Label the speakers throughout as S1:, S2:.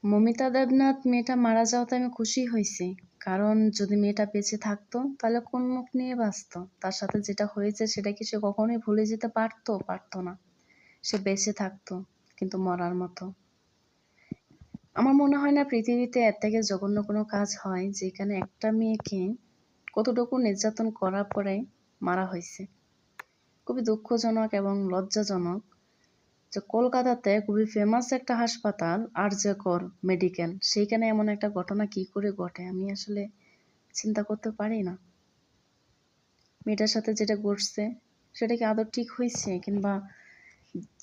S1: মমিতা দেবনাথ মেয়েটা মারা যাওয়াতে আমি খুশি হয়েছি, কারণ যদি মেয়েটা বেঁচে থাকতো তাহলে কোন মুখ নিয়ে বাঁচতো? তার সাথে যেটা হয়েছে সেটা কি সে কখনোই ভুলে যেতে পারতো? পারতো না। সে বেঁচে থাকতো, কিন্তু মরার মতো। আমার মনে হয় না পৃথিবীতে এর থেকে জঘন্য কোনো কাজ হয় যেখানে একটা মেয়েকে কতটুকু নির্যাতন করার পরে মারা হয়েছে। খুবই দুঃখজনক এবং লজ্জাজনক যে কলকাতাতে খুবই ফেমাস একটা হাসপাতাল আর.জে. কর মেডিকেল, সেইখানে এমন একটা ঘটনা কি করে ঘটে আমি আসলে চিন্তা করতে পারি না। মেয়েটার সাথে যেটা ঘটছে সেটা কি আদৌ ঠিক হয়েছে? কিংবা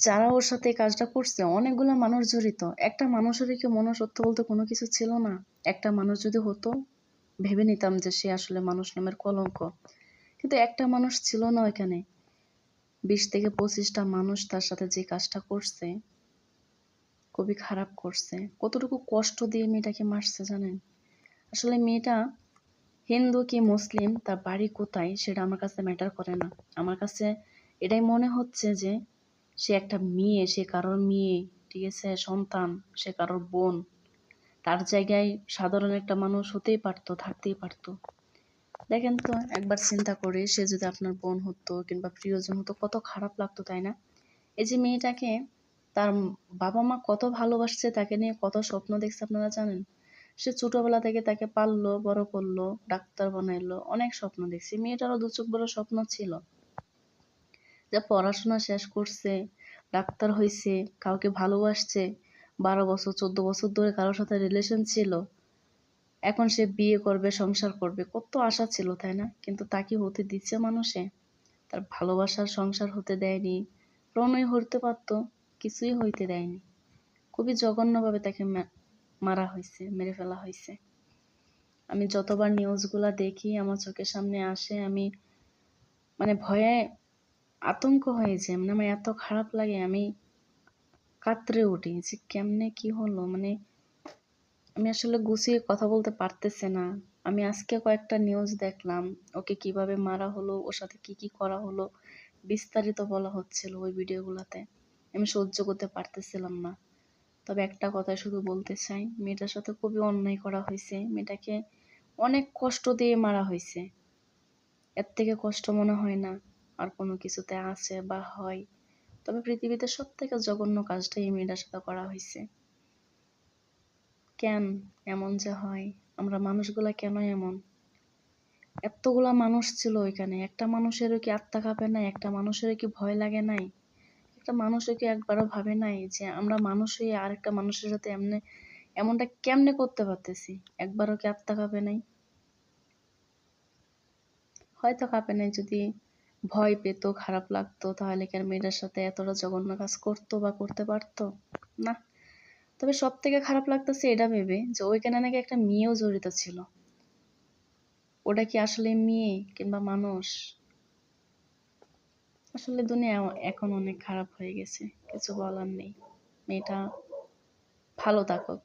S1: যারা ওর সাথে এই কাজটা করছে অনেকগুলো মানুষ জড়িত। একটা মানুষেরই কি মনুষ্যত্ব বলতে কোনো কিছু ছিল না? একটা মানুষ যদি হতো ভেবে নিতাম যে সে আসলে মানুষ নামের কলঙ্ক, কিন্তু একটা মানুষ ছিল না ওইখানে। 20 থেকে 25টা মানুষ তার সাথে যে কাজটা করছে খুবই খারাপ করছে। কতটুকু কষ্ট দিয়ে মেয়েটাকে মারছে জানেন? আসলে মেয়েটা হিন্দু কি মুসলিম, তার বাড়ি কোথায় সেটা আমার কাছে ম্যাটার করে না। আমার কাছে এটাই মনে হচ্ছে যে সে একটা মেয়ে, সে কারোর মেয়ে, ঠিক আছে, সন্তান, সে কারোর বোন। তার জায়গায় সাধারণ একটা মানুষ হতেই পারতো, থাকতেই পারতো। দেখেন তো একবার চিন্তা করে, সে যদি আপনার বোন হতো কিংবা প্রিয়জন হতো কত খারাপ লাগতো, তাই না? এই যে মেয়েটাকে তার বাবা মা কত ভালোবাসছে, তাকে নিয়ে কত স্বপ্ন দেখছে আপনারা জানেন? সে ছোটবেলা থেকে তাকে পাললো, বড় করলো, ডাক্তার বানাইলো, অনেক স্বপ্ন দেখছে। মেয়েটারও দু চোখ বড় স্বপ্ন ছিল যে পড়াশোনা শেষ করছে, ডাক্তার হইছে, কাউকে ভালোবাসছে, 12 বছর 14 বছর ধরে কারোর সাথে রিলেশন ছিল, এখন সে বিয়ে করবে, সংসার করবে, কত আশা ছিল, তাই না? কিন্তু তাকে হতে দিচ্ছে মানুষে? তার ভালোবাসার সংসার হতে দেয়নি, প্রণয় হতে পারতো, কিছুই হইতে দেয়নি। খুবই জঘন্যভাবে তাকে মারা হয়েছে, মেরে ফেলা হয়েছে। আমি যতবার নিউজগুলা দেখি আমার চোখের সামনে আসে, আমি মানে ভয়ে আতঙ্ক হয়ে যাই, মানে আমার এত খারাপ লাগে, আমি কাতরে উঠি যে কেমনে কি হলো। মানে আমি আসলে গুছিয়ে কথা বলতে পারতেছি না। আমি আজকে কয়েকটা নিউজ দেখলাম, ওকে কিভাবে মারা হলো, ওর সাথে কি কি করা হলো, বিস্তারিত বলা হচ্ছিল ওই ভিডিওগুলোতে। আমি সহ্য করতে পারতেছিলাম না। তবে একটা কথা শুধু বলতে চাই, মেয়েটার সাথে খুবই অন্যায় করা হয়েছে। মেয়েটাকে অনেক কষ্ট দিয়ে মারা হয়েছে। এর থেকে কষ্ট মনে হয় না আর কোনো কিছুতে আছে বা হয়। তবে পৃথিবীতে সব থেকে জঘন্য কাজটা এই মেয়েটার সাথে করা হয়েছে। কেন এমন যে হয়? আমরা মানুষগুলা কেন এমন? এতগুলা মানুষ ছিল ওইখানে, একটা মানুষেরও কি আত্মা কাঁপে নাই? একটা মানুষেরও কি ভয় লাগে নাই? একটা মানুষও কি একবারও ভাবে নাই যে আমরা মানুষ হয়ে আরেকটা মানুষের সাথে এমনটা কেমনে করতে পারতেছি? একবারও কি আত্মা কাঁপে নাই? হয়তো কাঁপে নাই, যদি ভয় পেত, খারাপ লাগতো, তাহলে কি আর মেয়েটার সাথে এতটা জঘন্য কাজ করতো বা করতে পারতো? না। তবে সব থেকে খারাপ লাগতেছে এটা ভেবে যে ওইখানে নাকি একটা মেয়েও জড়িত ছিল। ওটা কি আসলে মেয়ে কিংবা মানুষ? আসলে দুনিয়া এখন অনেক খারাপ হয়ে গেছে, কিছু বলার নেই। মেয়েটা ভালো থাকুক।